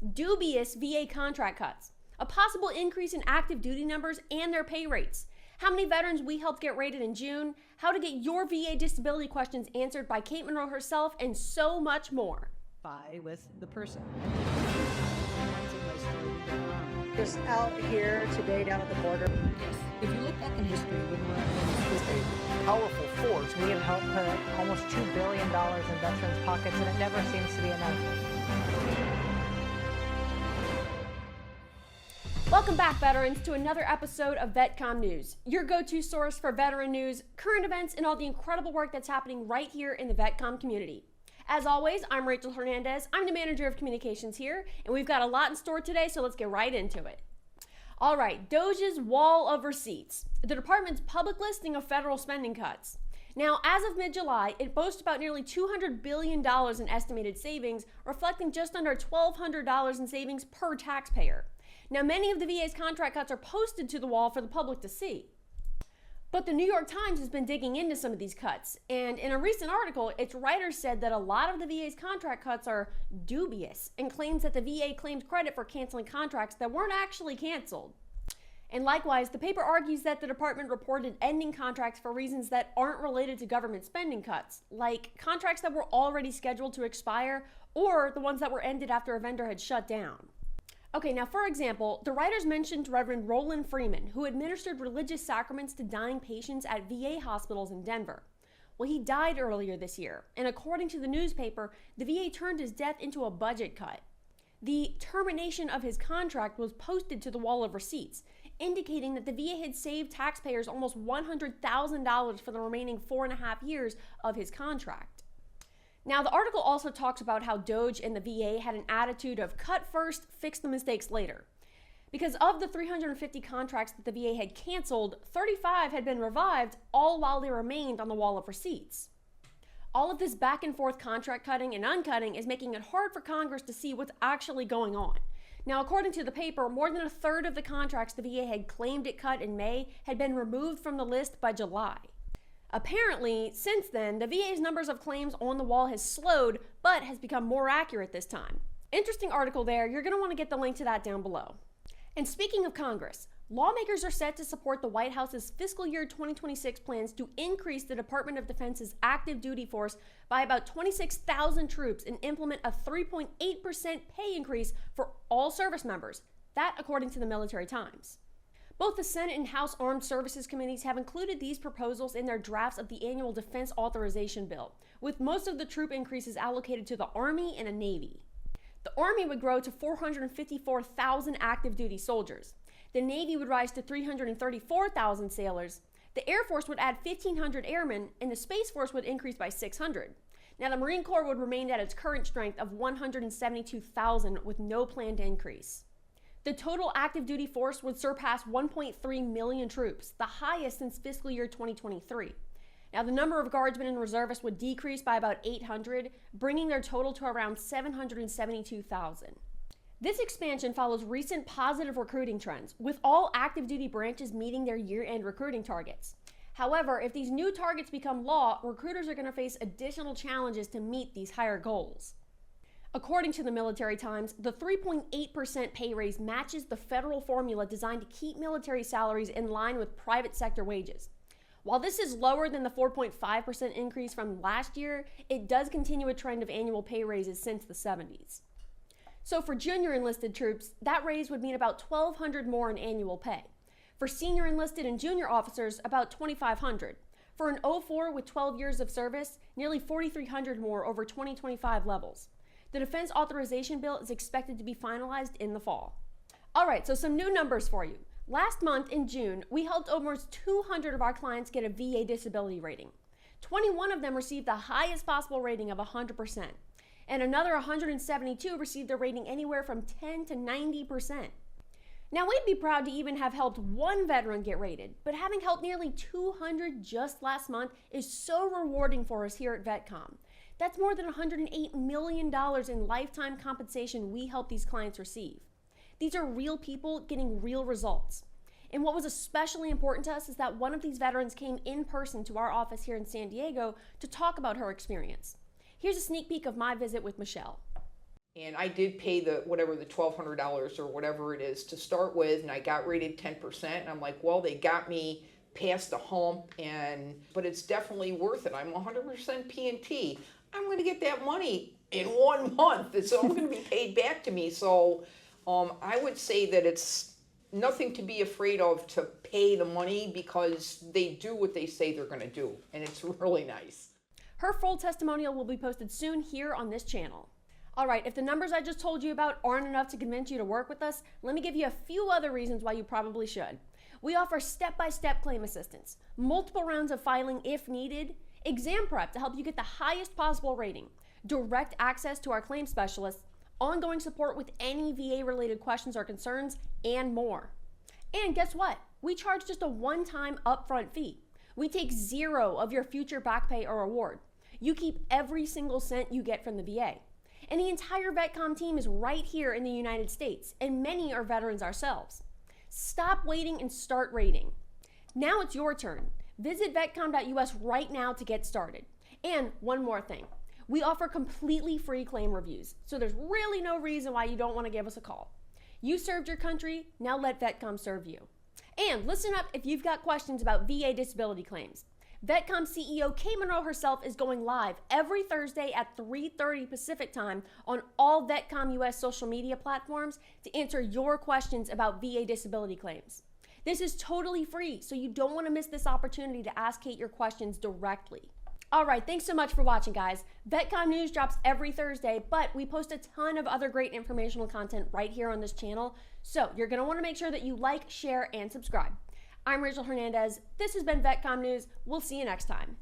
dubious VA contract cuts, a possible increase in active duty numbers and their pay rates, how many veterans we helped get rated in June, how to get your VA disability questions answered by Kate Monroe herself, and so much more. With the person. Just out here today down at the border. If you look back in history, when we're Is a powerful force. We have helped put almost $2 billion in veterans' pockets, and it never seems to be enough. Welcome back, veterans, to another episode of VETCOMM News, your go-to source for veteran news, current events, and all the incredible work that's happening right here in the VETCOMM community. As always, I'm Rachel Hernandez. I'm the manager of communications here, and we've got a lot in store today, so let's get right into it. All right, DOGE's wall of receipts, the department's public listing of federal spending cuts. Now, as of mid-July, it boasts about nearly $200 billion in estimated savings, reflecting just under $1,200 in savings per taxpayer. Now, many of the VA's contract cuts are posted to the wall for the public to see. But the New York Times has been digging into some of these cuts, and in a recent article, its writers said that a lot of the VA's contract cuts are dubious and claims that the VA claimed credit for canceling contracts that weren't actually canceled. And likewise, the paper argues that the department reported ending contracts for reasons that aren't related to government spending cuts, like contracts that were already scheduled to expire or the ones that were ended after a vendor had shut down. Okay, now for example, the writers mentioned Reverend Roland Freeman, who administered religious sacraments to dying patients at VA hospitals in Denver. Well, he died earlier this year, and according to the newspaper, the VA turned his death into a budget cut. The termination of his contract was posted to the wall of receipts, indicating that the VA had saved taxpayers almost $100,000 for the remaining 4.5 years of his contract. Now, the article also talks about how DOGE and the VA had an attitude of cut first, fix the mistakes later. Because of the 350 contracts that the VA had canceled, 35 had been revived, all while they remained on the wall of receipts. All of this back and forth contract cutting and uncutting is making it hard for Congress to see what's actually going on. Now, according to the paper, more than a third of the contracts the VA had claimed it cut in May had been removed from the list by July. Apparently, since then, the VA's numbers of claims on the wall has slowed, but has become more accurate this time. Interesting article there. You're going to want to get the link to that down below. And speaking of Congress, lawmakers are set to support the White House's fiscal year 2026 plans to increase the Department of Defense's active duty force by about 26,000 troops and implement a 3.8% pay increase for all service members. That, according to the Military Times. Both the Senate and House Armed Services Committees have included these proposals in their drafts of the annual Defense Authorization Bill, with most of the troop increases allocated to the Army and the Navy. The Army would grow to 454,000 active duty soldiers. The Navy would rise to 334,000 sailors. The Air Force would add 1,500 airmen, and the Space Force would increase by 600. Now, the Marine Corps would remain at its current strength of 172,000 with no planned increase. The total active duty force would surpass 1.3 million troops, the highest since fiscal year 2023. Now, the number of guardsmen and reservists would decrease by about 800, bringing their total to around 772,000. This expansion follows recent positive recruiting trends, with all active duty branches meeting their year-end recruiting targets. However, if these new targets become law, recruiters are going to face additional challenges to meet these higher goals. According to the Military Times, the 3.8% pay raise matches the federal formula designed to keep military salaries in line with private sector wages. While this is lower than the 4.5% increase from last year, it does continue a trend of annual pay raises since the 70s. So for junior enlisted troops, that raise would mean about $1,200 more in annual pay. For senior enlisted and junior officers, about $2,500. For an 04 with 12 years of service, nearly $4,300 more over 2025 levels. The Defense Authorization Bill is expected to be finalized in the fall. All right, so some new numbers for you. Last month in June, we helped almost 200 of our clients get a VA disability rating. 21 of them received the highest possible rating of 100%, and another 172 received a rating anywhere from 10 to 90%. Now, we'd be proud to even have helped one veteran get rated, but having helped nearly 200 just last month is so rewarding for us here at VETCOMM. That's more than $108 million in lifetime compensation we help these clients receive. These are real people getting real results. And what was especially important to us is that one of these veterans came in person to our office here in San Diego to talk about her experience. Here's a sneak peek of my visit with Michelle. And I did pay the $1,200 or whatever it is to start with, and I got rated 10%. And I'm like, well, they got me past the hump, but it's definitely worth it. I'm 100% P&T. I'm going to get that money in 1 month. It's all going to be paid back to me. So I would say that it's nothing to be afraid of to pay the money, because they do what they say they're going to do, and it's really nice. Her full testimonial will be posted soon here on this channel. All right, if the numbers I just told you about aren't enough to convince you to work with us, let me give you a few other reasons why you probably should. We offer step-by-step claim assistance, multiple rounds of filing if needed, exam prep to help you get the highest possible rating, direct access to our claim specialists, ongoing support with any VA-related questions or concerns, and more. And guess what? We charge just a one-time upfront fee. We take zero of your future back pay or award. You keep every single cent you get from the VA. And the entire VETCOMM team is right here in the United States, and many are veterans ourselves. Stop waiting and start rating. Now it's your turn. Visit VETCOMM.us right now to get started. And one more thing. We offer completely free claim reviews, so there's really no reason why you don't want to give us a call. You served your country, now let VETCOMM serve you. And listen up if you've got questions about VA disability claims. VETCOMM CEO Kay Monroe herself is going live every Thursday at 3:30 Pacific time on all VETCOMM US social media platforms to answer your questions about VA disability claims. This is totally free, so you don't want to miss this opportunity to ask Kate your questions directly. All right, thanks so much for watching, guys. VETCOMM News drops every Thursday, but we post a ton of other great informational content right here on this channel, so you're going to want to make sure that you like, share, and subscribe. I'm Rachel Hernandez. This has been VETCOMM News. We'll see you next time.